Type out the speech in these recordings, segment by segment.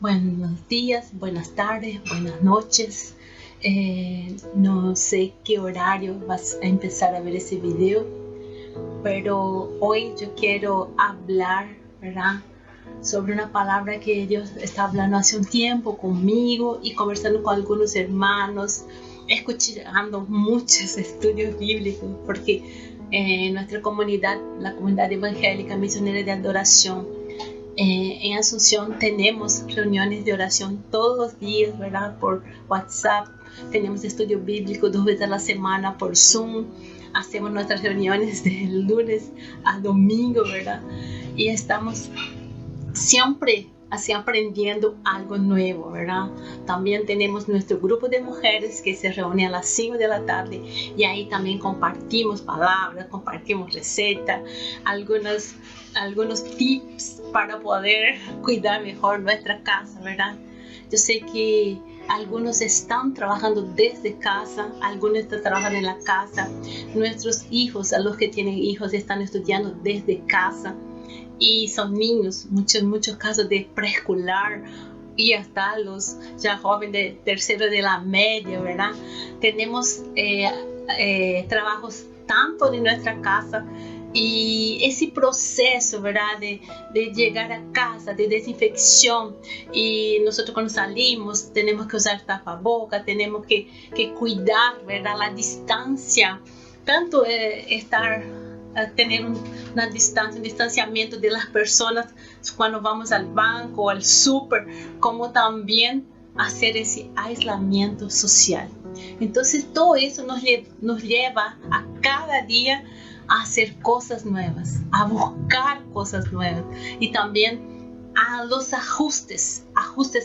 Buenos días, buenas tardes, buenas noches. No sé qué horario vas a empezar a ver ese video, pero hoy yo quiero hablar, ¿verdad?, sobre una palabra que Dios está hablando hace un tiempo conmigo y conversando con algunos hermanos, escuchando muchos estudios bíblicos, porque en nuestra comunidad, la comunidad evangélica misionera de adoración, en Asunción tenemos reuniones de oración todos los días, ¿verdad?, por WhatsApp. Tenemos estudio bíblico 2 veces a la semana por Zoom. Hacemos nuestras reuniones de lunes a domingo, ¿verdad? Y estamos siempre así aprendiendo algo nuevo, ¿verdad? También tenemos nuestro grupo de mujeres que se reúne a las 5 de la tarde y ahí también compartimos palabras, compartimos recetas, algunos tips para poder cuidar mejor nuestra casa, ¿verdad? Yo sé que algunos están trabajando desde casa, algunos están trabajando en la casa. Nuestros hijos, a los que tienen hijos, están estudiando desde casa. Y son niños, muchos casos de preescolar y hasta los ya jóvenes de tercero de la media, ¿verdad? Tenemos trabajos tanto de nuestra casa y ese proceso, ¿verdad?, de llegar a casa, de desinfección. Y nosotros cuando salimos tenemos que usar tapabocas, tenemos que cuidar, ¿verdad?, la distancia, tanto tener una distancia, un distanciamiento de las personas cuando vamos al banco o al súper, como también hacer ese aislamiento social. Entonces todo eso nos lleva a cada día a hacer cosas nuevas, a buscar cosas nuevas y también a los ajustes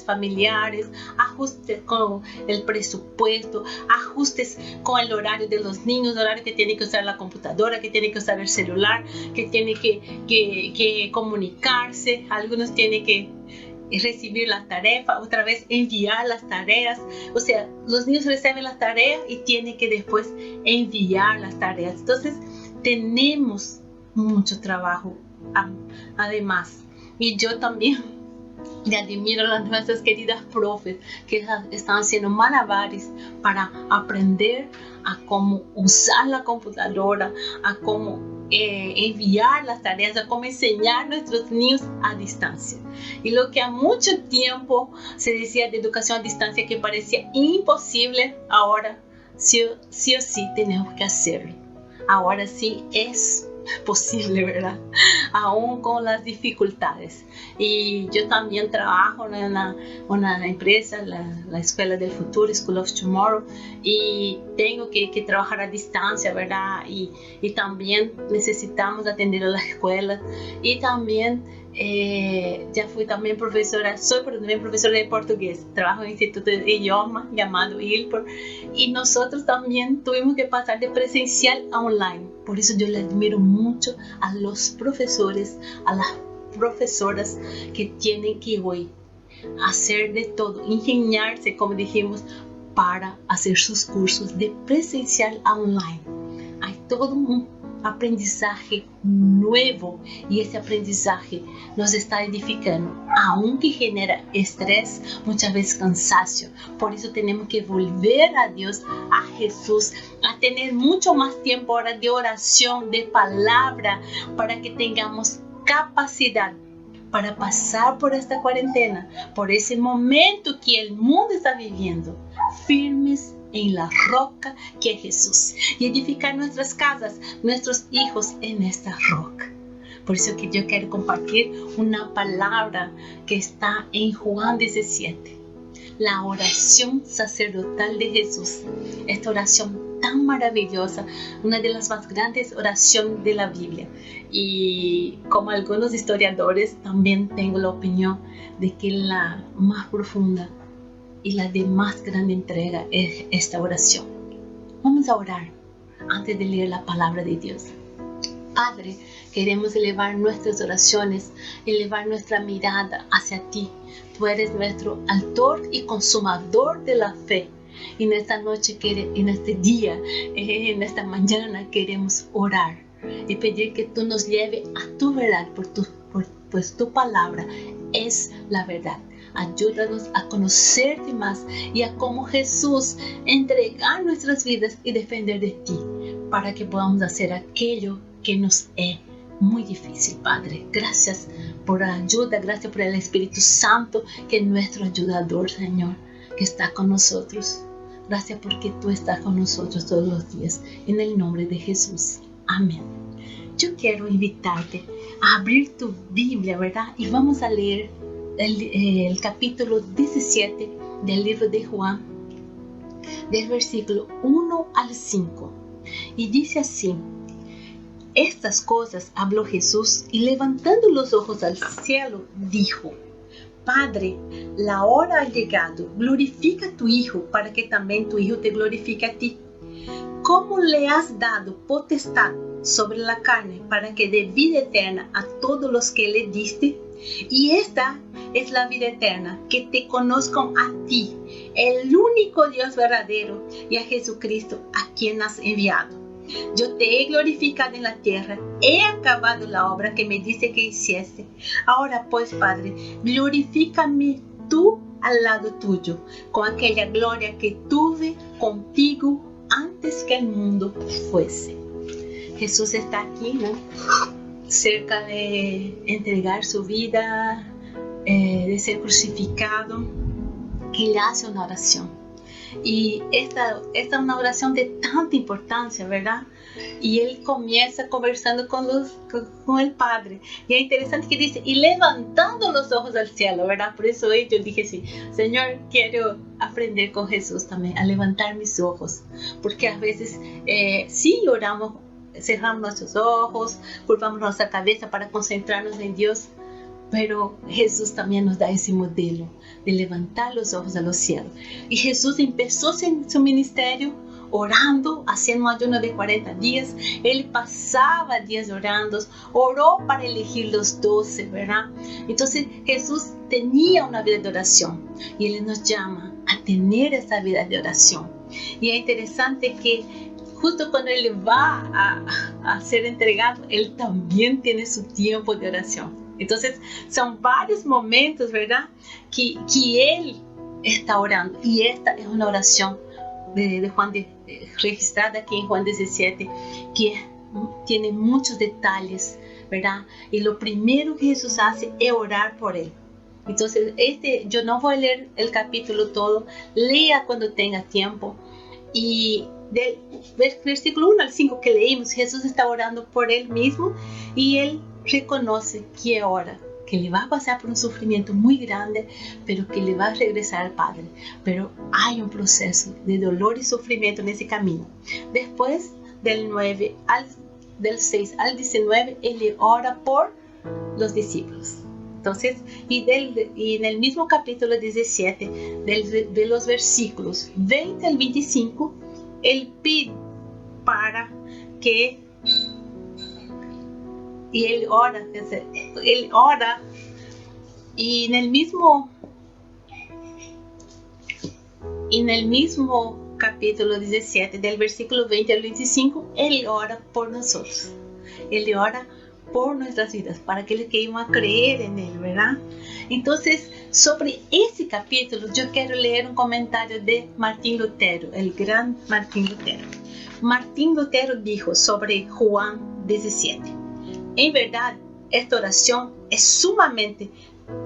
familiares, ajustes con el presupuesto, ajustes con el horario de los niños, horario que tienen que usar la computadora, que tienen que usar el celular, que tienen que comunicarse, algunos tienen que recibir las tareas, otra vez enviar las tareas. O sea, los niños reciben las tareas y tienen que después enviar las tareas. Entonces tenemos mucho trabajo además. Y yo también le admiro a nuestras queridas profes que están haciendo malabares para aprender a cómo usar la computadora, a cómo enviar las tareas, a cómo enseñar a nuestros niños a distancia. Y lo que a mucho tiempo se decía de educación a distancia que parecía imposible, ahora sí o sí tenemos que hacerlo. Ahora sí es posible, ¿verdad?, aún con las dificultades. Y yo también trabajo en una empresa, la Escuela del Futuro, School of Tomorrow, y tengo que trabajar a distancia, ¿verdad? Y también necesitamos atender a las escuelas y también ya fui también profesora, soy también profesora de portugués, trabajo en un instituto de idioma llamado ILPOR, y nosotros también tuvimos que pasar de presencial a online. Por eso yo le admiro mucho a los profesores, a las profesoras que tienen que hoy hacer de todo, ingeniarse, como dijimos, para hacer sus cursos de presencial a online. Hay todo un aprendizaje nuevo y ese aprendizaje nos está edificando, aunque genera estrés, muchas veces cansancio. Por eso tenemos que volver a Dios, a Jesús, a tener mucho más tiempo ahora de oración, de palabra, para que tengamos capacidad para pasar por esta cuarentena, por ese momento que el mundo está viviendo, firmes en la roca que es Jesús, y edificar nuestras casas, nuestros hijos en esta roca. Por eso que yo quiero compartir una palabra que está en Juan 17, la oración sacerdotal de Jesús. Esta oración tan maravillosa, una de las más grandes oraciones de la Biblia. Y como algunos historiadores, también tengo la opinión de que la más profunda y la de más grande entrega es esta oración. Vamos a orar antes de leer la palabra de Dios. Padre, queremos elevar nuestras oraciones, elevar nuestra mirada hacia ti. Tú eres nuestro autor y consumador de la fe. Y en esta noche, en este día, en esta mañana queremos orar y pedir que tú nos lleves a tu verdad, pues tu palabra es la verdad. Ayúdanos a conocerte más y a como Jesús entregar nuestras vidas y depender de ti para que podamos hacer aquello que nos es muy difícil, Padre. Gracias por la ayuda, gracias por el Espíritu Santo, que es nuestro ayudador, Señor, que está con nosotros. Gracias porque tú estás con nosotros todos los días. En el nombre de Jesús. Amén. Yo quiero invitarte a abrir tu Biblia, ¿verdad? Y vamos a leer el capítulo 17 del libro de Juan, del versículo 1 al 5. Y dice así: estas cosas habló Jesús y levantando los ojos al cielo, dijo: Padre, la hora ha llegado, glorifica a tu Hijo para que también tu Hijo te glorifique a ti. ¿Cómo le has dado potestad sobre la carne para que dé vida eterna a todos los que le diste? Y esta es la vida eterna, que te conozcan a ti, el único Dios verdadero, y a Jesucristo, a quien has enviado. Yo te he glorificado en la tierra, he acabado la obra que me dice que hiciese. Ahora pues, Padre, glorifícame tú al lado tuyo, con aquella gloria que tuve contigo antes que el mundo fuese. Jesús está aquí, ¿no? Cerca de entregar su vida, de ser crucificado, y le hace una oración. Y esta es una oración de tanta importancia, ¿verdad? Y él comienza conversando con el Padre. Y es interesante que dice, y levantando los ojos al cielo, ¿verdad? Por eso yo dije, sí, Señor, quiero aprender con Jesús también, a levantar mis ojos. Porque a veces sí oramos, cerramos nuestros ojos, curvamos nuestra cabeza para concentrarnos en Dios. Pero Jesús también nos da ese modelo de levantar los ojos a los cielos. Y Jesús empezó su ministerio orando, haciendo un ayuno de 40 días. Él pasaba días orando, oró para elegir los 12, ¿verdad? Entonces Jesús tenía una vida de oración y Él nos llama a tener esa vida de oración. Y es interesante que justo cuando Él va a ser entregado, Él también tiene su tiempo de oración. Entonces, son varios momentos, ¿verdad? Que Él está orando. Y esta es una oración de Juan, registrada aquí en Juan 17, que tiene muchos detalles, ¿verdad? Y lo primero que Jesús hace es orar por Él. Entonces, yo no voy a leer el capítulo todo. Lea cuando tenga tiempo. Y del versículo 1 al 5 que leímos, Jesús está orando por Él mismo y Él reconoce que ahora que le va a pasar por un sufrimiento muy grande, pero que le va a regresar al Padre. Pero hay un proceso de dolor y sufrimiento en ese camino. Después del 6 al 19, Él le ora por los discípulos. Entonces, y en el mismo capítulo 17, de los versículos 20 al 25, Él pide para que, y Él ora, y en el mismo capítulo 17, del versículo 20 al 25, Él ora por nosotros. Él ora por nuestras vidas, para aquellos que iban a creer en Él, ¿verdad? Entonces, sobre ese capítulo, yo quiero leer un comentario de Martín Lutero, el gran Martín Lutero. Martín Lutero dijo sobre Juan 17: en verdad, esta oración es sumamente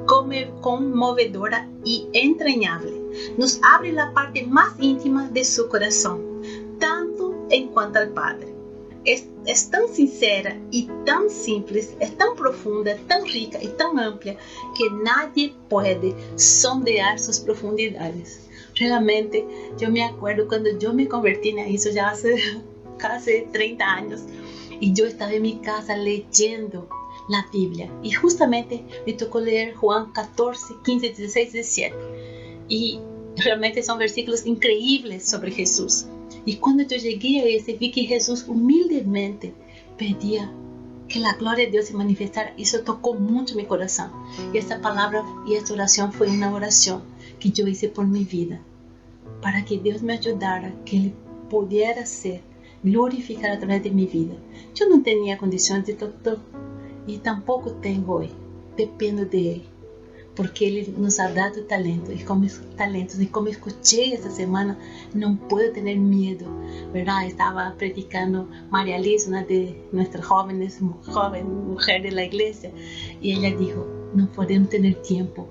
conmovedora y entrañable. Nos abre la parte más íntima de su corazón, tanto en cuanto al Padre. Es tan sincera y tan simple, es tan profunda, tan rica y tan amplia que nadie puede sondear sus profundidades. Realmente, yo me acuerdo cuando yo me convertí en eso ya hace casi 30 años y yo estaba en mi casa leyendo la Biblia y justamente me tocó leer Juan 14, 15, 16, 17 y realmente son versículos increíbles sobre Jesús. Y cuando yo llegué a ese, vi que Jesús humildemente pedía que la gloria de Dios se manifestara. Y eso tocó mucho mi corazón. Y esta palabra y esta oración fue una oración que yo hice por mi vida, para que Dios me ayudara, que Él pudiera ser glorificado a través de mi vida. Yo no tenía condiciones de doctor y tampoco tengo hoy. Dependo de Él. porque Él nos ha dado talento, y como talentos, y como escuché esta semana, no puedo tener miedo, ¿verdad? Estaba predicando María Liz, una de nuestras joven mujer de la iglesia, y ella dijo, no podemos tener tiempo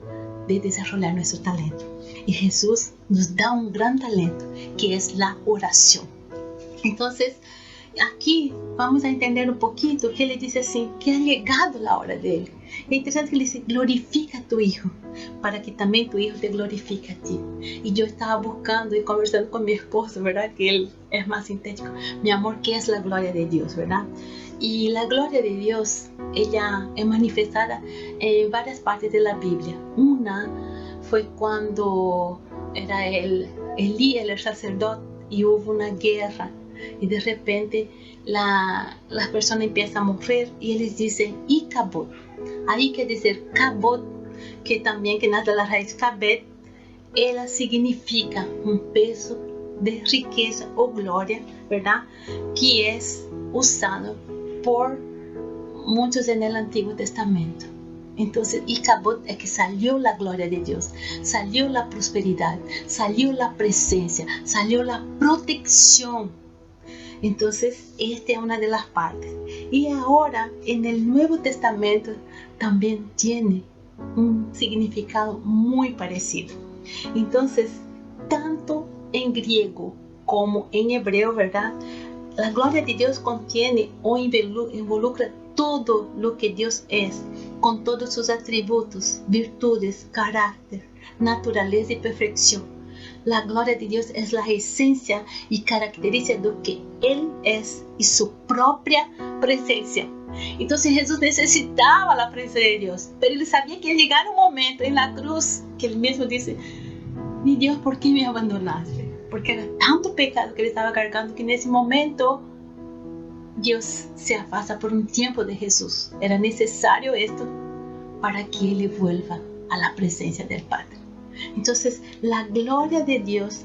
de desarrollar nuestro talento. Y Jesús nos da un gran talento, que es la oración. Entonces, aquí vamos a entender un poquito que Él dice así, que ha llegado la hora de Él. Es interesante que Él dice, glorifica a tu Hijo, para que también tu Hijo te glorifique a ti. Y yo estaba buscando y conversando con mi esposo, ¿verdad? Que él es más sintético. Mi amor, ¿qué es la gloria de Dios, verdad? Y la gloria de Dios, ella es manifestada en varias partes de la Biblia. Una fue cuando era Elí, el sacerdote, y hubo una guerra. Y de repente la persona empieza a morir y Él les dice, Icabod. Ahí quiere decir Kabod, que también que nace de la raíz Kabed, ella significa un peso de riqueza o gloria, ¿verdad? Que es usado por muchos en el Antiguo Testamento. Entonces, Icabod es que salió la gloria de Dios, salió la prosperidad, salió la presencia, salió la protección. Entonces, esta es una de las partes. Y ahora, en el Nuevo Testamento, también tiene un significado muy parecido. Entonces, tanto en griego como en hebreo, ¿verdad? La gloria de Dios contiene o involucra todo lo que Dios es, con todos sus atributos, virtudes, carácter, naturaleza y perfección. La gloria de Dios es la esencia y característica de lo que Él es y su propia presencia. Entonces Jesús necesitaba la presencia de Dios, pero Él sabía que llegaría un momento en la cruz que Él mismo dice, mi Dios, ¿por qué me abandonaste? Porque era tanto pecado que Él estaba cargando que en ese momento Dios se afasta por un tiempo de Jesús. Era necesario esto para que Él vuelva a la presencia del Padre. Entonces, la gloria de Dios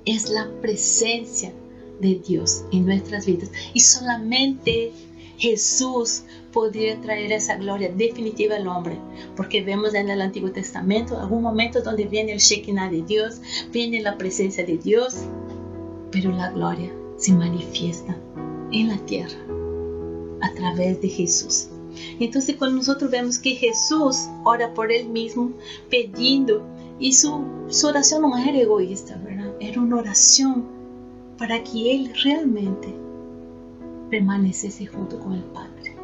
es la presencia de Dios en nuestras vidas. Y solamente Jesús podría traer esa gloria definitiva al hombre. Porque vemos en el Antiguo Testamento algún momento donde viene el Shekinah de Dios, viene la presencia de Dios, pero la gloria se manifiesta en la tierra a través de Jesús. Entonces, cuando nosotros vemos que Jesús ora por Él mismo, pidiendo, y su oración no era egoísta, ¿verdad? Era una oración para que Él realmente permaneciese junto con el Padre.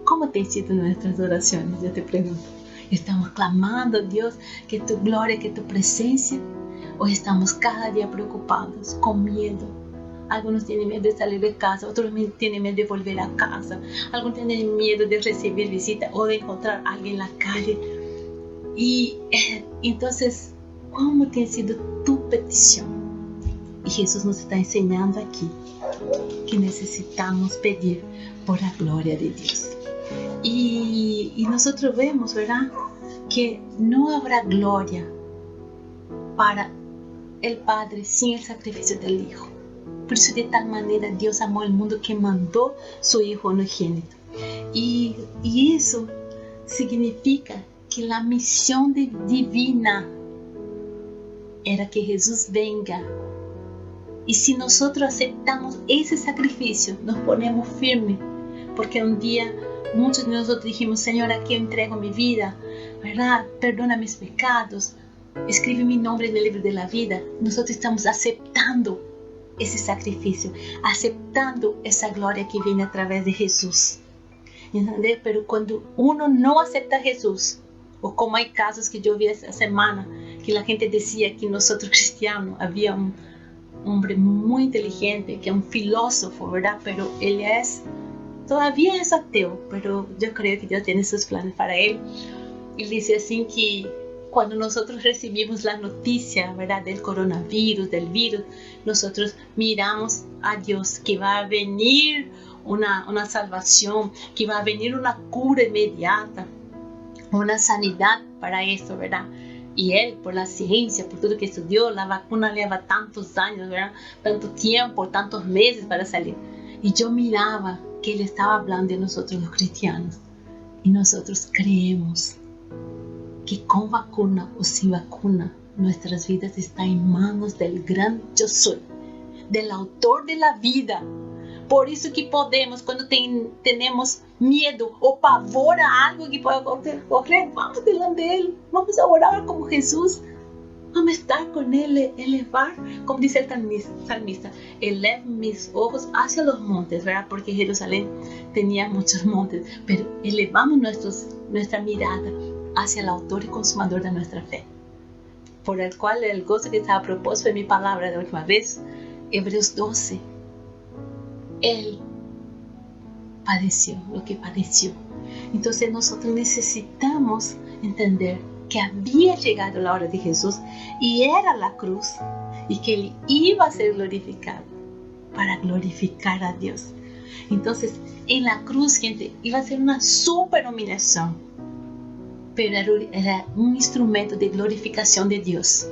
¿Cómo te han sido nuestras oraciones? Yo te pregunto. ¿Estamos clamando a Dios que tu gloria, que tu presencia? ¿O estamos cada día preocupados, con miedo? Algunos tienen miedo de salir de casa, otros tienen miedo de volver a casa, algunos tienen miedo de recibir visita o de encontrar a alguien en la calle. Y entonces, ¿cómo te ha sido tu petición? Y Jesús nos está enseñando aquí que necesitamos pedir por la gloria de Dios. Y nosotros vemos, ¿verdad?, que no habrá gloria para el Padre sin el sacrificio del Hijo. Por eso de tal manera Dios amó al mundo que mandó su Hijo unigénito. Y eso significa que la misión divina era que Jesús venga. Y si nosotros aceptamos ese sacrificio, nos ponemos firmes. Porque un día muchos de nosotros dijimos, Señor, aquí entrego mi vida, ¿verdad? Perdona mis pecados, escribe mi nombre en el libro de la vida. Nosotros estamos aceptando ese sacrificio, aceptando esa gloria que viene a través de Jesús. ¿Entendés? Pero cuando uno no acepta a Jesús, o como hay casos que yo vi esta semana, que la gente decía que nosotros cristianos, había un hombre muy inteligente, que es un filósofo, ¿verdad? Pero él todavía es ateo, pero yo creo que Dios tiene sus planes para él. Él dice así que cuando nosotros recibimos la noticia, ¿verdad?, del coronavirus, del virus, nosotros miramos a Dios, que va a venir una salvación, que va a venir una cura inmediata, una sanidad para eso, ¿verdad? Y él, por la ciencia, por todo que estudió, la vacuna lleva tantos años, ¿verdad?, tanto tiempo, tantos meses para salir. Y yo miraba que él estaba hablando de nosotros los cristianos, y nosotros creemos que con vacuna o sin vacuna, nuestras vidas están en manos del gran yo soy, del autor de la vida. Por eso que podemos, cuando tenemos miedo o pavor a algo que pueda correr, vamos delante de Él, vamos a orar como Jesús, vamos a estar con Él, elevar, como dice el salmista, elevo mis ojos hacia los montes, ¿verdad? Porque Jerusalén tenía muchos montes, pero elevamos nuestra mirada hacia el autor y consumador de nuestra fe, por el cual el gozo que estaba a propósito de mi palabra de la última vez, Hebreos 12, Él padeció lo que padeció. Entonces nosotros necesitamos entender que había llegado la hora de Jesús y era la cruz y que Él iba a ser glorificado para glorificar a Dios. Entonces en la cruz, gente, iba a ser una super humillación, pero era un instrumento de glorificación de Dios.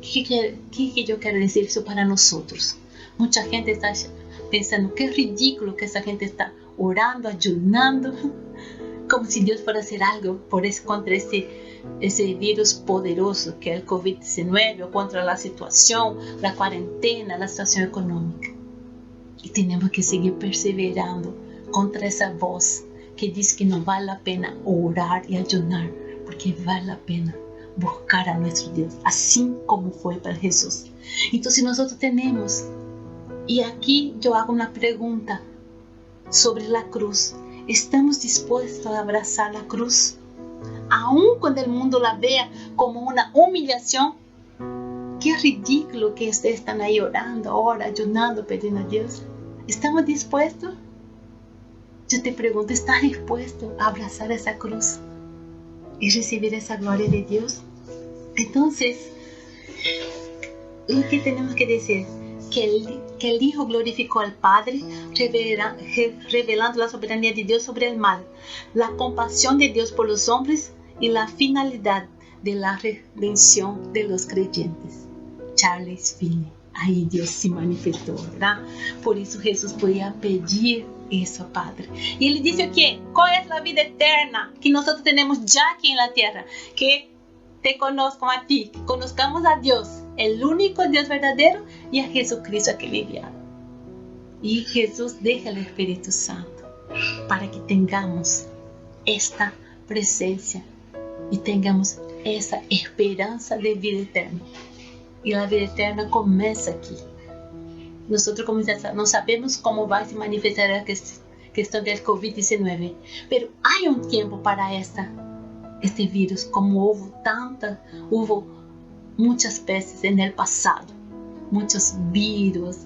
¿Qué yo quiero decir eso para nosotros? Mucha gente está pensando que es ridículo que esa gente está orando, ayunando, como si Dios fuera a hacer algo contra ese virus poderoso que es el COVID-19, o contra la situación, la cuarentena, la situación económica. Y tenemos que seguir perseverando contra esa voz que dice que no vale la pena orar y ayunar, porque vale la pena buscar a nuestro Dios, así como fue para Jesús. Entonces nosotros tenemos, y aquí yo hago una pregunta sobre la cruz. ¿Estamos dispuestos a abrazar la cruz? Aun cuando el mundo la vea como una humillación. Qué ridículo que ustedes están ahí orando ahora, ayunando, pidiendo a Dios. ¿Estamos dispuestos? Yo te pregunto, ¿estás dispuesto a abrazar esa cruz y recibir esa gloria de Dios? Entonces, lo que tenemos que decir, que el Hijo glorificó al Padre, revelando la soberanía de Dios sobre el mal, la compasión de Dios por los hombres y la finalidad de la redención de los creyentes. Charles Finney. Ahí Dios se manifestó, ¿verdad? Por eso Jesús podía pedir eso al Padre. Y Él dice que, ¿cuál es la vida eterna que nosotros tenemos ya aquí en la tierra? Que te conozcan a ti, que conozcamos a Dios, el único Dios verdadero, y a Jesucristo a que le enviaron. Y Jesús deja el Espíritu Santo para que tengamos esta presencia y tengamos esa esperanza de vida eterna. Y la vida eterna comienza aquí. Nosotros, como ya no sabemos cómo va a se manifestar la cuestión del COVID-19, pero hay un tiempo para este virus, como hubo muchas veces en el pasado, muchos virus,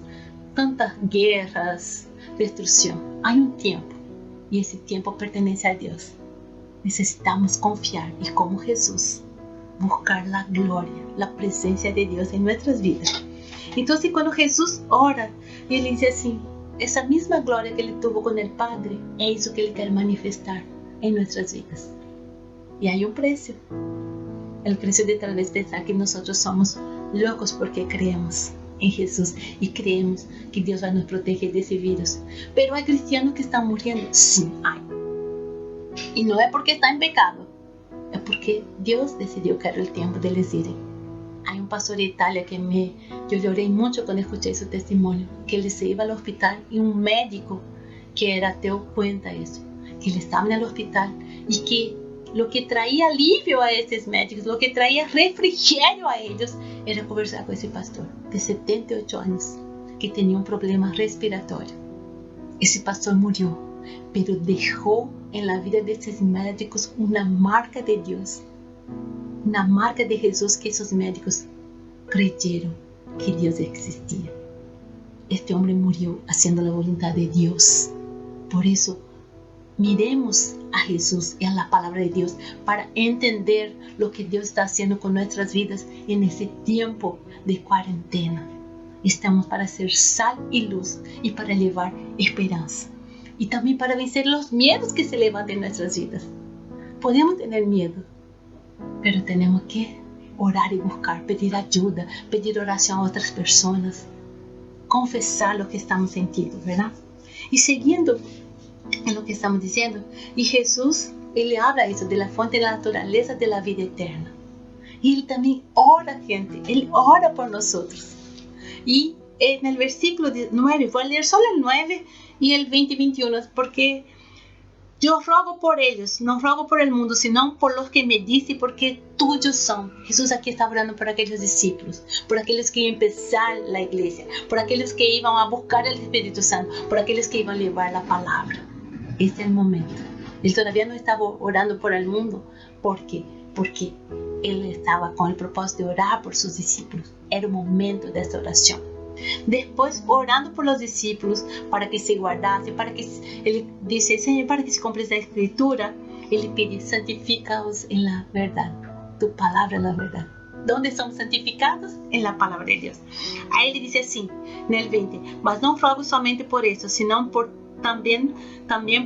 tantas guerras, destrucción. Hay un tiempo, y ese tiempo pertenece a Dios. Necesitamos confiar y, como Jesús, buscar la gloria, la presencia de Dios en nuestras vidas. Entonces, cuando Jesús ora, Él dice así, esa misma gloria que Él tuvo con el Padre, es eso que Él quiere manifestar en nuestras vidas. Y hay un precio. El precio de tal vez pensar que nosotros somos locos porque creemos en Jesús y creemos que Dios va a nos proteger de ese virus. Pero hay cristianos que están muriendo. Sí, hay. Y no es porque están en pecado, es porque Dios decidió que era el tiempo de les ir. Hay un pastor de Italia que yo lloré mucho cuando escuché su testimonio, que él se iba al hospital y un médico que era ateo cuenta eso, que él estaba en el hospital y que lo que traía alivio a esos médicos, lo que traía refrigerio a ellos, era conversar con ese pastor de 78 años que tenía un problema respiratorio. Ese pastor murió, pero dejó en la vida de esos médicos una marca de Dios, una marca de Jesús, que esos médicos creyeron que Dios existía. Este hombre murió haciendo la voluntad de Dios. Por eso, miremos a Jesús y a la palabra de Dios para entender lo que Dios está haciendo con nuestras vidas en ese tiempo de cuarentena. Estamos para ser sal y luz y para llevar esperanza. Y también para vencer los miedos que se levantan en nuestras vidas. Podemos tener miedo, pero tenemos que orar y buscar, pedir ayuda, pedir oración a otras personas, confesar lo que estamos sintiendo, ¿verdad? Y siguiendo en lo que estamos diciendo, y Jesús Él habla eso de la fuente de la naturaleza de la vida eterna. Y Él también ora, gente. Él ora por nosotros. Y en el versículo 9, voy a leer solo el 9 y el 20 y 21, porque yo ruego por ellos, no ruego por el mundo, sino por los que me diste, porque tuyos son. Jesús aquí está hablando por aquellos discípulos, por aquellos que iban a empezar la iglesia, por aquellos que iban a buscar el Espíritu Santo, por aquellos que iban a llevar la palabra. Este es el momento. Él todavía no estaba orando por el mundo. ¿Por qué? Porque Él estaba con el propósito de orar por sus discípulos. Era un momento de esta oración. Después, orando por los discípulos para que se guardasen, para que Él dice, Señor, para que se cumpla esta escritura, Él le pide, santifícaos en la verdad. Tu palabra es la verdad. ¿Dónde somos santificados? En la palabra de Dios. A Él le dice así, en el 20, mas no ruego solamente por eso, sino también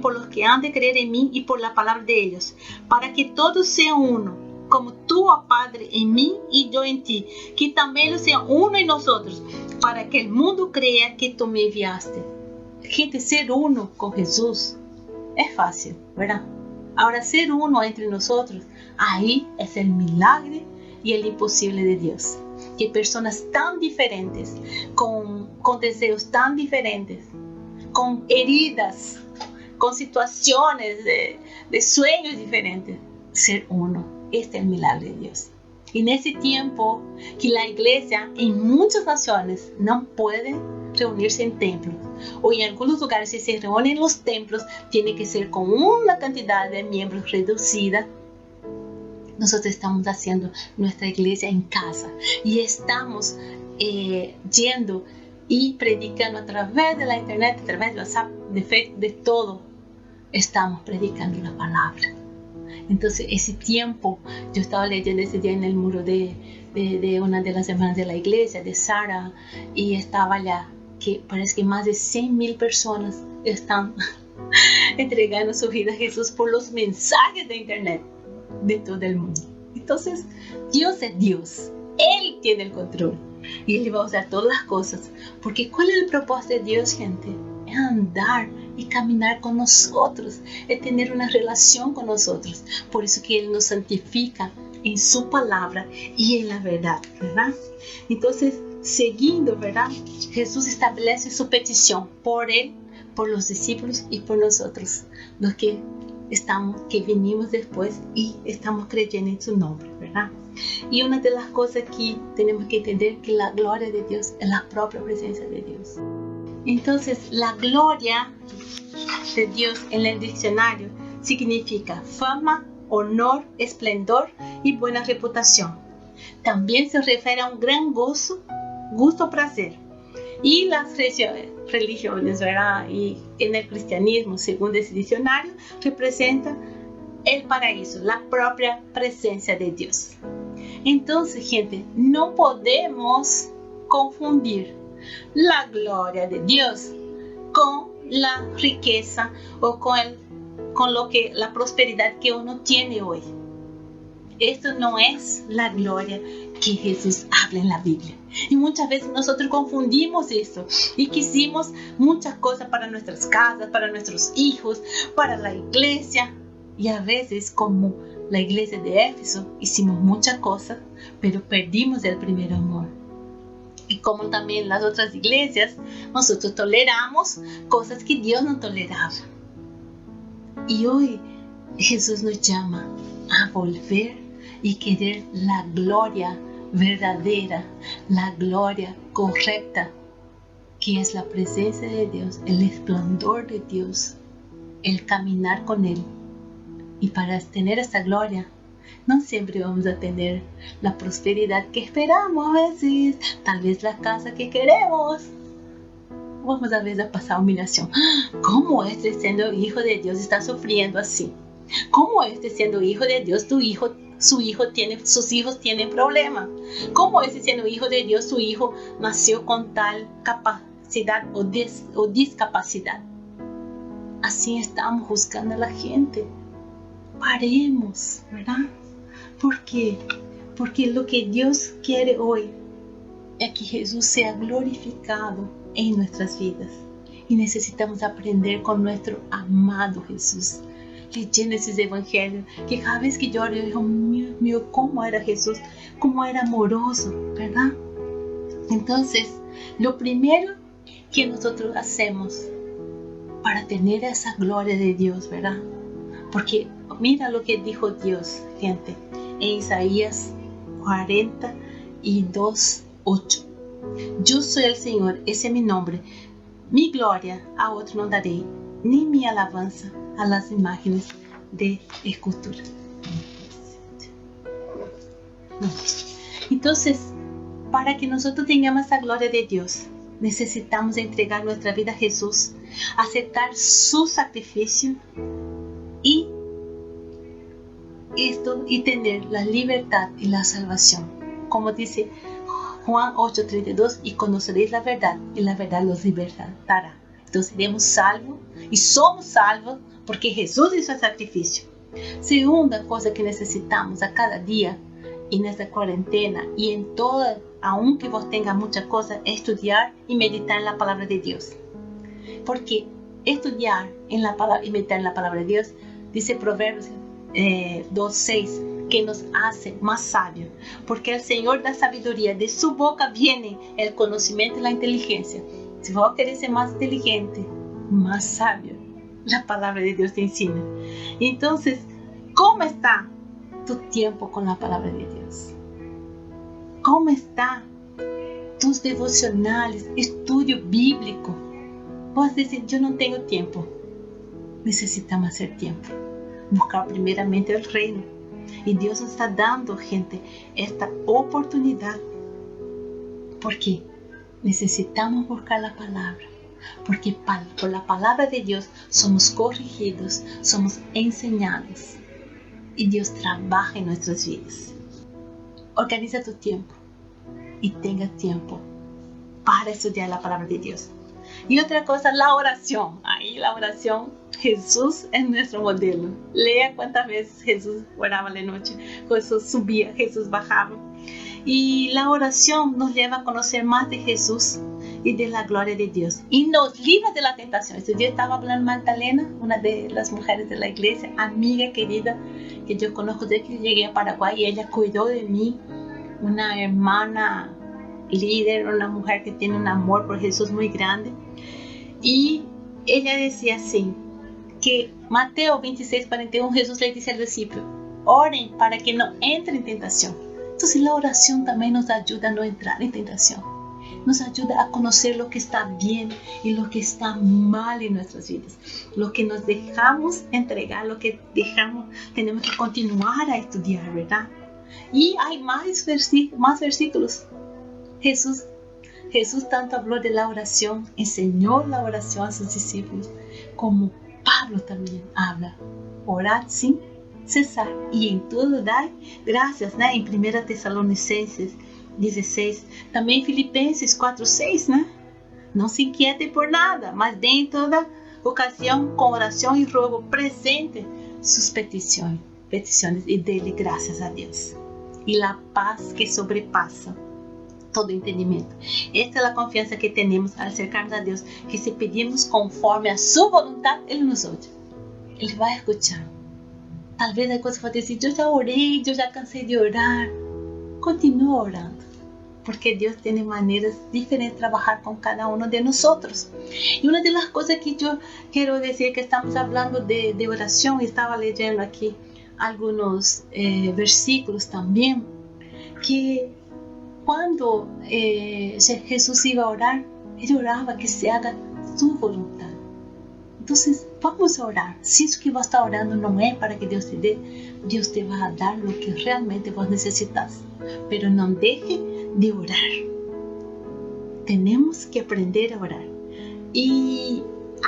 por los que han de creer en mí y por la palabra de ellos, para que todos sean uno, como tú, oh Padre, en mí y yo en ti, que también lo sea uno en nosotros, para que el mundo crea que tú me enviaste. Gente, ser uno con Jesús es fácil, ¿verdad? Ahora, ser uno entre nosotros, ahí es el milagro y el imposible de Dios. Que personas tan diferentes, con deseos tan diferentes, con heridas, con situaciones de sueños diferentes, ser uno. Este es el milagro de Dios. Y en ese tiempo que la iglesia en muchas naciones no puede reunirse en templos, o en algunos lugares si se reúnen en los templos, tiene que ser con una cantidad de miembros reducida. Nosotros estamos haciendo nuestra iglesia en casa y estamos yendo y predicando a través de la internet, a través de WhatsApp, de Facebook, de todo. Estamos predicando la palabra. Entonces, ese tiempo, yo estaba leyendo ese día en el muro de una de las hermanas de la iglesia, de Sara, y estaba allá que parece que más de 100,000 personas están entregando su vida a Jesús por los mensajes de internet de todo el mundo. Entonces, Dios es Dios. Él tiene el control. Y Él va a usar todas las cosas. Porque ¿cuál es el propósito de Dios, gente? Es andar y caminar con nosotros. Es tener una relación con nosotros. Por eso que Él nos santifica en su palabra y en la verdad, ¿verdad? Entonces, siguiendo, ¿verdad? Jesús establece su petición por Él, por los discípulos y por nosotros, los que venimos después y estamos creyendo en su nombre, ¿verdad? Y una de las cosas que tenemos que entender que la gloria de Dios es la propia presencia de Dios. Entonces, la gloria de Dios en el diccionario significa fama, honor, esplendor y buena reputación. También se refiere a un gran gozo, placer. Y las religiones, ¿verdad? Y en el cristianismo, según ese diccionario, representa el paraíso, la propia presencia de Dios. Entonces, gente, no podemos confundir la gloria de Dios con la riqueza o con la prosperidad que uno tiene hoy. Esto no es la gloria que Jesús habla en la Biblia. Y muchas veces nosotros confundimos esto y quisimos muchas cosas para nuestras casas, para nuestros hijos, para la iglesia. Y a veces, como la iglesia de Éfeso, hicimos muchas cosas, pero perdimos el primer amor. Y como también las otras iglesias, nosotros toleramos cosas que Dios no toleraba. Y hoy Jesús nos llama a volver y querer la gloria verdadera, la gloria correcta, que es la presencia de Dios, el esplendor de Dios, el caminar con Él. Y para tener esta gloria, no siempre vamos a tener la prosperidad que esperamos a veces, tal vez la casa que queremos. Vamos a veces a pasar humillación. ¿Cómo siendo hijo de Dios está sufriendo así? ¿Cómo siendo hijo de Dios, sus hijos tienen problemas? ¿Cómo siendo hijo de Dios, su hijo nació con tal capacidad o discapacidad? Así estamos juzgando a la gente. Paremos, ¿verdad? ¿Por qué? Porque lo que Dios quiere hoy es que Jesús sea glorificado en nuestras vidas. Y necesitamos aprender con nuestro amado Jesús. leyendo esos evangelios, que cada vez que yo oro, yo digo, mío, cómo era Jesús, cómo era amoroso, ¿verdad? Entonces, lo primero que nosotros hacemos para tener esa gloria de Dios, ¿verdad? Porque mira lo que dijo Dios, gente, en Isaías 42:8. Yo soy el Señor, ese es mi nombre. Mi gloria a otro no daré, ni mi alabanza a las imágenes de escultura. Entonces, para que nosotros tengamos esa gloria de Dios, necesitamos entregar nuestra vida a Jesús, aceptar su sacrificio y tener la libertad y la salvación. Como dice Juan 8:32, y conoceréis la verdad, y la verdad los libertará. Entonces seremos salvos y somos salvos porque Jesús hizo el sacrificio. Segunda cosa que necesitamos a cada día en esta cuarentena y en toda, aunque vos tengas muchas cosas, estudiar y meditar en la palabra de Dios. Porque estudiar en la palabra y meditar en la palabra de Dios, dice Proverbios 2:6, que nos hace más sabios, porque el Señor da sabiduría, de su boca viene el conocimiento y la inteligencia. Si vos querés ser más inteligente, más sabio, la palabra de Dios te enseña. Entonces, ¿cómo está tu tiempo con la palabra de Dios? ¿Cómo está tus devocionales, estudio bíblico? Vos decís, yo no tengo tiempo. Necesitamos hacer tiempo, buscar primeramente el reino. Y Dios nos está dando, gente, esta oportunidad. Porque necesitamos buscar la palabra. Porque por la palabra de Dios somos corregidos, somos enseñados. Y Dios trabaja en nuestras vidas. Organiza tu tiempo y tenga tiempo para estudiar la palabra de Dios. Y otra cosa, la oración. Ahí la oración, Jesús es nuestro modelo. Lea cuántas veces Jesús oraba la noche. Jesús subía, Jesús bajaba. Y la oración nos lleva a conocer más de Jesús y de la gloria de Dios. Y nos libra de la tentación. Este día estaba hablando Magdalena, una de las mujeres de la iglesia, amiga querida, que yo conozco desde que llegué a Paraguay. Y ella cuidó de mí, una hermana líder, una mujer que tiene un amor por Jesús muy grande. Y ella decía así, que Mateo 26:41, Jesús le dice al discípulo, oren para que no entre en tentación. Entonces la oración también nos ayuda a no entrar en tentación. Nos ayuda a conocer lo que está bien y lo que está mal en nuestras vidas. Lo que nos dejamos entregar, lo que dejamos, tenemos que continuar a estudiar, ¿verdad? Y hay más versículos. Jesús tanto habló de la oración, enseñó la oración a sus discípulos, como Pablo también habla. Orad sin cesar y en todo dar gracias, ¿no? En 1 Tesalonicenses 16, también Filipenses 4:6, ¿no? No se inquiete por nada, mas de en toda ocasión con oración y ruego presente sus peticiones y dele gracias a Dios. Y la paz que sobrepasa todo entendimiento. Esta es la confianza que tenemos al acercarnos a Dios, que si pedimos conforme a su voluntad, Él nos oye. Él va a escuchar. Tal vez hay cosas que va a decir, yo ya oré, yo ya cansé de orar. Continúa orando, porque Dios tiene maneras diferentes de trabajar con cada uno de nosotros. Y una de las cosas que yo quiero decir, que estamos hablando de oración, y estaba leyendo aquí algunos versículos también, que cuando Jesús iba a orar, Él oraba que se haga su voluntad. Entonces, vamos a orar. Si eso que vos estás orando no es para que Dios te dé, Dios te va a dar lo que realmente vos necesitas. Pero no deje de orar. Tenemos que aprender a orar. Y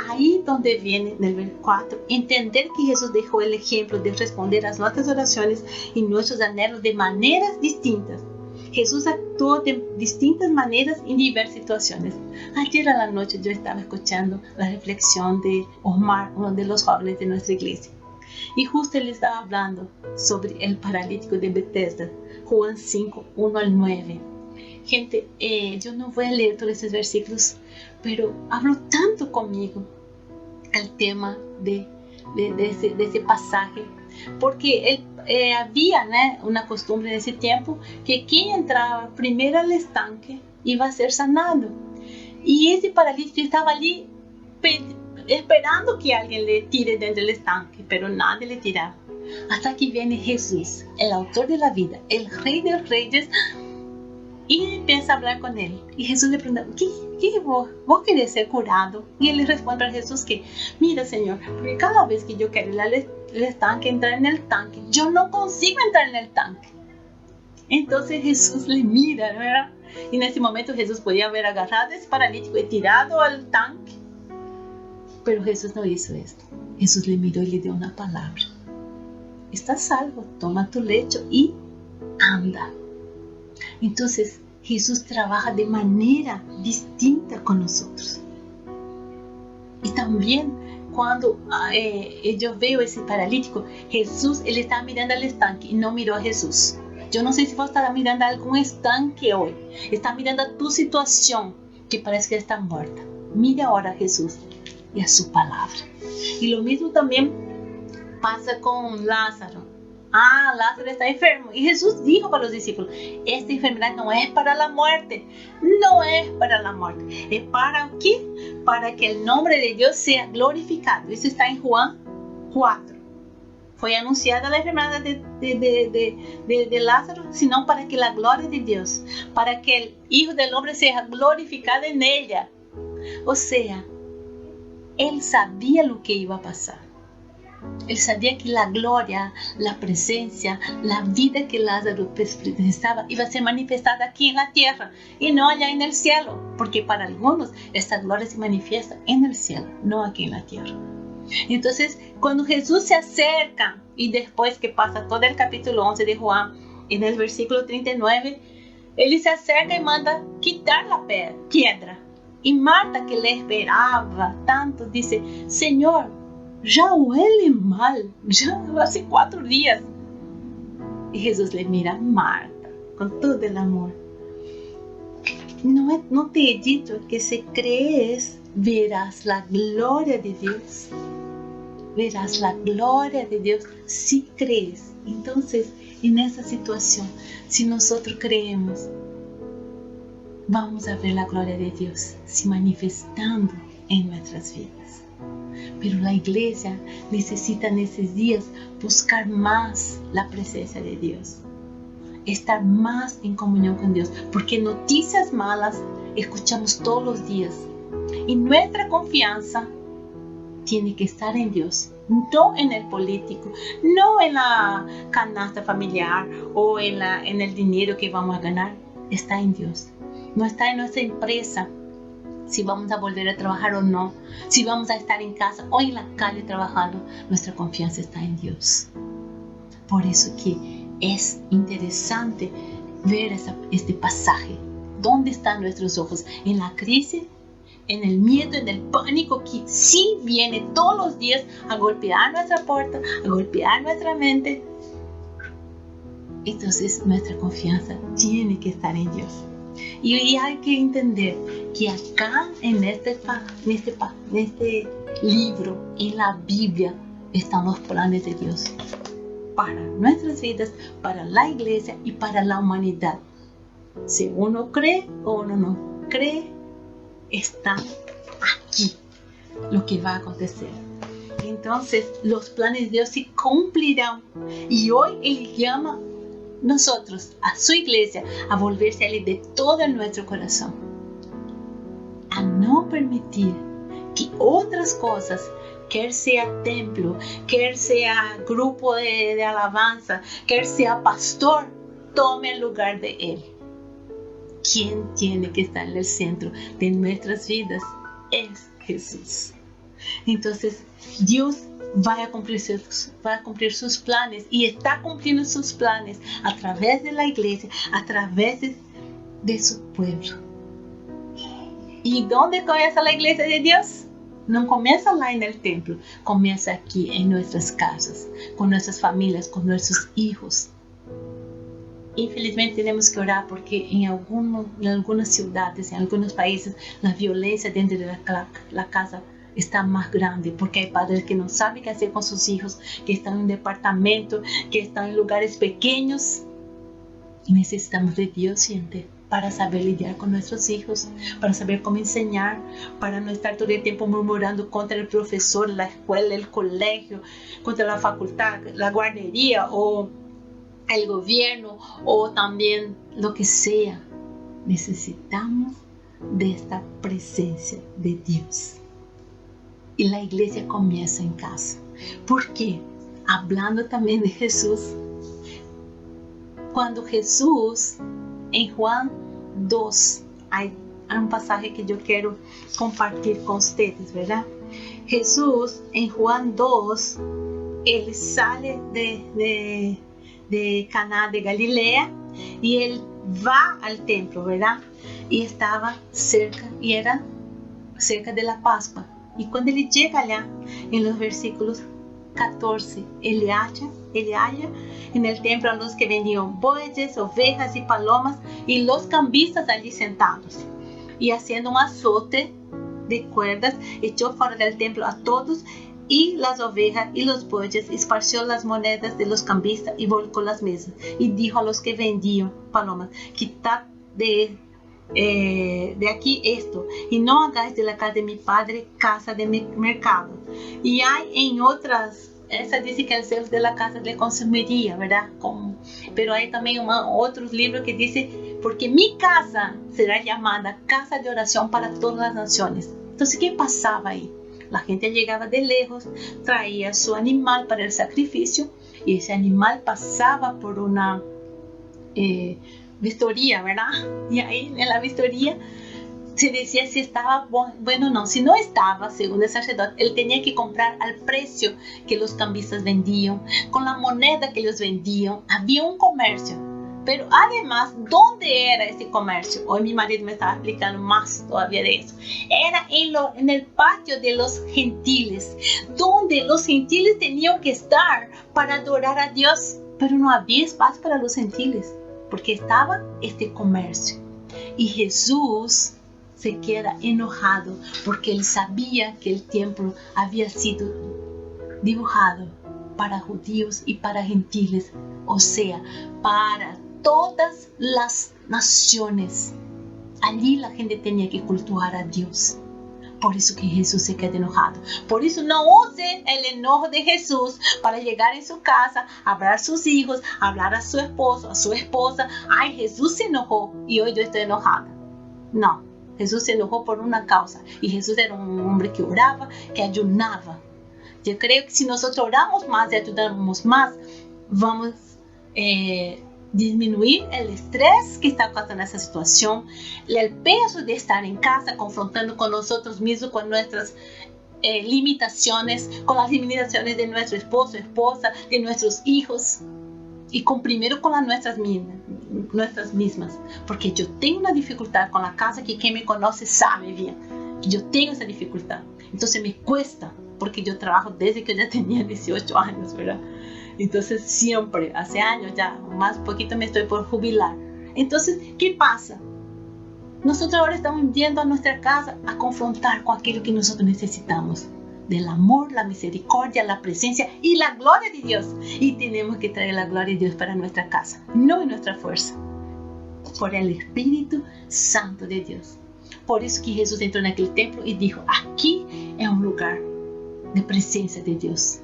ahí donde viene en el versículo 4, entender que Jesús dejó el ejemplo de responder a nuestras oraciones y nuestros anhelos de maneras distintas. Jesús actuó de distintas maneras en diversas situaciones. Ayer a la noche yo estaba escuchando la reflexión de Omar, uno de los jóvenes de nuestra iglesia. Y justo él estaba hablando sobre el paralítico de Bethesda, Juan 5, 1-9. Gente, yo no voy a leer todos esos versículos, pero habló tanto conmigo el tema de de ese pasaje, porque había, ¿no?, una costumbre en ese tiempo que quien entraba primero al estanque iba a ser sanado. Y ese paralítico estaba allí esperando que alguien le tire dentro del estanque, pero nadie le tiraba. Hasta que viene Jesús, el autor de la vida, el Rey de los Reyes, y empieza a hablar con él. Y Jesús le pregunta, ¿qué vos querés ser curado? Y él le responde a Jesús que, mira, Señor, porque cada vez que yo quiero ir al estanque, entrar en el tanque, yo no consigo entrar en el tanque. Entonces Jesús le mira, ¿verdad? Y en ese momento Jesús podía haber agarrado a ese paralítico y tirado al tanque. Pero Jesús no hizo esto. Jesús le miró y le dio una palabra. Estás salvo, toma tu lecho y anda. Entonces Jesús trabaja de manera distinta con nosotros. Y también cuando yo veo ese paralítico, Jesús, él estaba mirando al estanque y no miró a Jesús. Yo no sé si vos estás mirando a algún estanque hoy. Estás mirando a tu situación que parece que está muerta. Mira ahora a Jesús y a su palabra. Y lo mismo también pasa con Lázaro. Lázaro está enfermo. Y Jesús dijo para los discípulos, esta enfermedad no es para la muerte. No es para la muerte. ¿Es para qué? Para que el nombre de Dios sea glorificado. Eso está en Juan 4. Fue anunciada la enfermedad de Lázaro, sino para que la gloria de Dios, para que el Hijo del Hombre sea glorificado en ella. O sea, él sabía lo que iba a pasar. Él sabía que la gloria, la presencia, la vida que Lázaro precisaba iba a ser manifestada aquí en la tierra y no allá en el cielo, porque para algunos esta gloria se manifiesta en el cielo, no aquí en la tierra. Entonces, cuando Jesús se acerca, y después que pasa todo el capítulo 11 de Juan, en el versículo 39, él se acerca y manda quitar la piedra. Y Marta, que le esperaba tanto, dice, Señor, ya huele mal, ya hace 4 días. Y Jesús le mira, Marta, con todo el amor. No te he dicho que si crees, verás la gloria de Dios. Verás la gloria de Dios si crees. Entonces, en esa situación, si nosotros creemos, vamos a ver la gloria de Dios se manifestando en nuestras vidas. Pero la iglesia necesita en esos días buscar más la presencia de Dios, estar más en comunión con Dios, porque noticias malas escuchamos todos los días y nuestra confianza tiene que estar en Dios, no en el político, no en la canasta familiar o en el dinero que vamos a ganar. Está en Dios. No está en nuestra empresa, si vamos a volver a trabajar o no, si vamos a estar en casa o en la calle trabajando. Nuestra confianza está en Dios. Por eso que es interesante ver este pasaje. ¿Dónde están nuestros ojos? ¿En la crisis? ¿En el miedo? ¿En el pánico que sí viene todos los días a golpear nuestra puerta, a golpear nuestra mente? Entonces nuestra confianza tiene que estar en Dios. Y hay que entender que acá en este libro, en la Biblia, están los planes de Dios para nuestras vidas, para la iglesia y para la humanidad. Si uno cree o uno no cree, está aquí lo que va a acontecer. Entonces los planes de Dios se cumplirán. Y hoy Él llama nosotros, a su iglesia, a volverse a Él de todo nuestro corazón, a no permitir que otras cosas, quer sea templo, quer sea grupo de alabanza, quer sea pastor, tome el lugar de Él. Quien tiene que estar en el centro de nuestras vidas es Jesús. Entonces Dios va a cumplir sus planes y está cumpliendo sus planes a través de la iglesia, a través de su pueblo. ¿Y dónde comienza la iglesia de Dios? No comienza lá en el templo, comienza aquí en nuestras casas, con nuestras familias, con nuestros hijos. Infelizmente tenemos que orar porque en algunas ciudades, en algunos países, la violencia dentro de la casa está más grande, porque hay padres que no saben qué hacer con sus hijos, que están en un departamento, que están en lugares pequeños. Y necesitamos de Dios, gente, para saber lidiar con nuestros hijos, para saber cómo enseñar, para no estar todo el tiempo murmurando contra el profesor, la escuela, el colegio, contra la facultad, la guardería o el gobierno o también lo que sea. Necesitamos de esta presencia de Dios. Y la iglesia comienza en casa. ¿Por qué? Hablando también de Jesús. Cuando Jesús, en Juan 2, hay un pasaje que yo quiero compartir con ustedes, ¿verdad? Jesús, en Juan 2, él sale de Caná de Galilea y él va al templo, ¿verdad? Y estaba cerca, y era cerca de la Pascua. Y cuando él llega allá, en los versículos 14, él halla en el templo a los que vendían bueyes, ovejas y palomas, y los cambistas allí sentados. Y haciendo un azote de cuerdas, echó fuera del templo a todos, y las ovejas y los bueyes, esparció las monedas de los cambistas y volcó las mesas. Y dijo a los que vendían palomas: quitad de aquí esto, y no hagáis de la casa de mi padre casa de mercado. Y hay en otras, esa dice que el celo de la casa le consumiría, ¿verdad? Pero hay también otros libros que dice: porque mi casa será llamada casa de oración para todas las naciones. Entonces, ¿qué pasaba ahí? La gente llegaba de lejos, traía su animal para el sacrificio, y ese animal pasaba por una vistoría, ¿verdad? Y ahí en la vistoría se decía si estaba bueno o no. Si no estaba, según el sacerdote, él tenía que comprar al precio que los cambistas vendían, con la moneda que ellos vendían. Había un comercio. Pero además, ¿dónde era ese comercio? Hoy mi marido me estaba explicando más todavía de eso. Era en el patio de los gentiles, donde los gentiles tenían que estar para adorar a Dios. Pero no había espacio para los gentiles, porque estaba este comercio. Y Jesús se queda enojado porque él sabía que el templo había sido dibujado para judíos y para gentiles, o sea, para todas las naciones. Allí la gente tenía que cultuar a Dios. Por eso que Jesús se queda enojado. Por eso no use el enojo de Jesús para llegar en su casa, hablar a sus hijos, hablar a su esposo, a su esposa. Ay, Jesús se enojó y hoy yo estoy enojada. No, Jesús se enojó por una causa. Y Jesús era un hombre que oraba, que ayunaba. Yo creo que si nosotros oramos más y ayudamos más, vamos a disminuir el estrés que está causando esa situación, el peso de estar en casa confrontando con nosotros mismos, con nuestras limitaciones, con las limitaciones de nuestro esposo, esposa, de nuestros hijos, y primero con las nuestras mismas, porque yo tengo una dificultad con la casa que quien me conoce sabe bien, que yo tengo esa dificultad. Entonces me cuesta, porque yo trabajo desde que ya tenía 18 años, ¿verdad? Entonces siempre, hace años ya, más poquito me estoy por jubilar. Entonces, ¿qué pasa? Nosotros ahora estamos yendo a nuestra casa a confrontar con aquello que nosotros necesitamos. Del amor, la misericordia, la presencia y la gloria de Dios. Y tenemos que traer la gloria de Dios para nuestra casa, no en nuestra fuerza, por el Espíritu Santo de Dios. Por eso que Jesús entró en aquel templo y dijo: aquí es un lugar de presencia de Dios.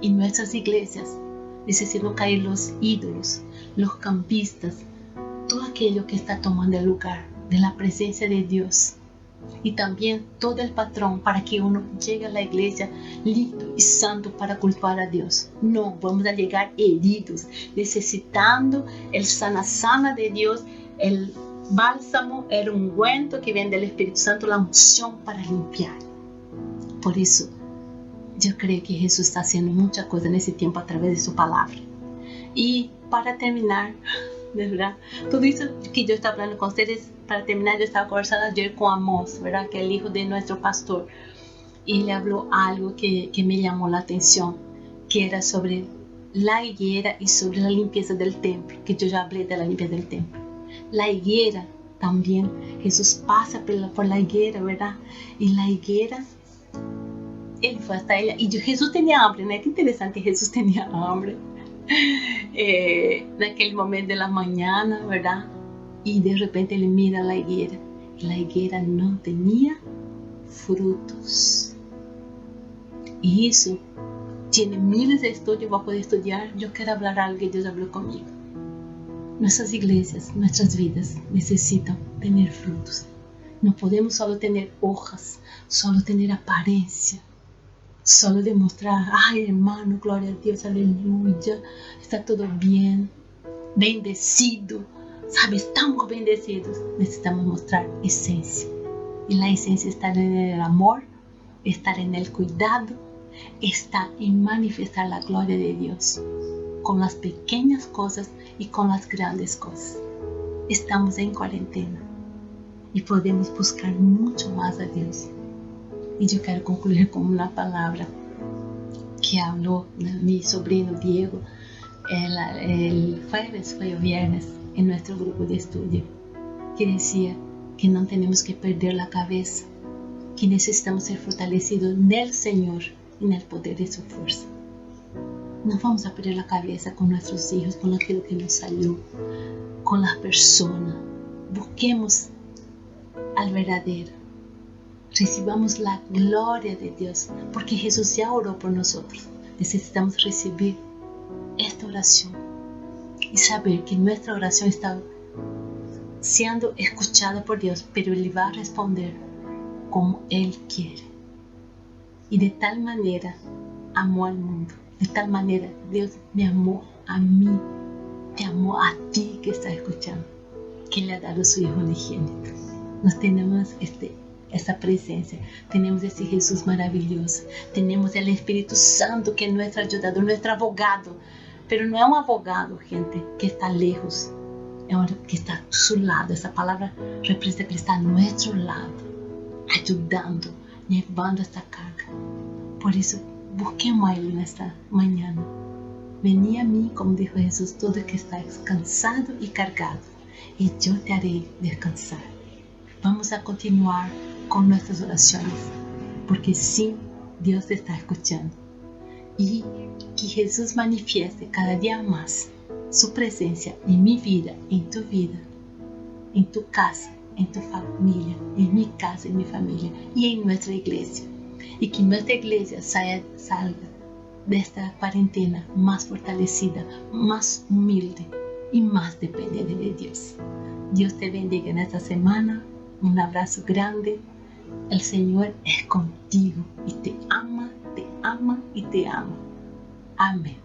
Y nuestras iglesias necesitan caer los ídolos, los campistas, todo aquello que está tomando el lugar de la presencia de Dios. Y también todo el patrón para que uno llegue a la iglesia listo y santo para culpar a Dios. No, vamos a llegar heridos, necesitando el sana de Dios, el bálsamo, el ungüento que viene del Espíritu Santo, la unción para limpiar. Por eso, yo creo que Jesús está haciendo muchas cosas en ese tiempo a través de su palabra. Y para terminar, de verdad, todo eso que yo estaba hablando con ustedes, para terminar, yo estaba conversando ayer con Amós, ¿verdad? Que es el hijo de nuestro pastor. Y le habló algo que me llamó la atención, que era sobre la higuera y sobre la limpieza del templo, que yo ya hablé de la limpieza del templo. La higuera también, Jesús pasa por la higuera, ¿verdad? Y la higuera Él fue hasta ella. Y Jesús tenía hambre, ¿no? Qué interesante, Jesús tenía hambre. En aquel momento de la mañana, ¿verdad? Y de repente le mira la higuera. Y la higuera no tenía frutos. Y eso tiene miles de estudios, va a poder estudiar. Yo quiero hablar algo que Dios habló conmigo. Nuestras iglesias, nuestras vidas necesitan tener frutos. No podemos solo tener hojas, solo tener apariencia, solo demostrar, ay hermano, gloria a Dios, aleluya, está todo bien, bendecido, ¿sabes? Estamos bendecidos. Necesitamos mostrar esencia. Y la esencia está en el amor, está en el cuidado, está en manifestar la gloria de Dios con las pequeñas cosas y con las grandes cosas. Estamos en cuarentena y podemos buscar mucho más a Dios. Y yo quiero concluir con una palabra que habló mi sobrino Diego el jueves, fue el viernes, en nuestro grupo de estudio, que decía que no tenemos que perder la cabeza, que necesitamos ser fortalecidos en el Señor y en el poder de su fuerza. No vamos a perder la cabeza con nuestros hijos, con aquello que nos salió, con las personas. Busquemos al verdadero. Recibamos la gloria de Dios, porque Jesús ya oró por nosotros. Necesitamos recibir esta oración y saber que nuestra oración está siendo escuchada por Dios, pero Él va a responder como Él quiere. Y de tal manera amó al mundo. De tal manera Dios me amó a mí, te amó a ti que estás escuchando, que le ha dado a su Hijo unigénito. Nos tenemos esa presencia, tenemos ese Jesús maravilloso, tenemos el Espíritu Santo que es nuestro ayudador, nuestro abogado, pero no es un abogado, gente, que está lejos, es uno que está a su lado. Esa palabra representa que está a nuestro lado, ayudando, llevando esta carga. Por eso, busquemos a Él en esta mañana. Vení a mí, como dijo Jesús, todo el que está cansado y cargado, y yo te haré descansar. Vamos a continuar con nuestras oraciones, porque sí, Dios te está escuchando. Y que Jesús manifieste cada día más su presencia en mi vida, en tu vida, en tu casa, en tu familia, en mi casa, en mi familia y en nuestra iglesia. Y que nuestra iglesia salga de esta cuarentena más fortalecida, más humilde y más dependiente de Dios. Dios te bendiga en esta semana. Un abrazo grande. El Señor es contigo y te ama y te ama. Amén.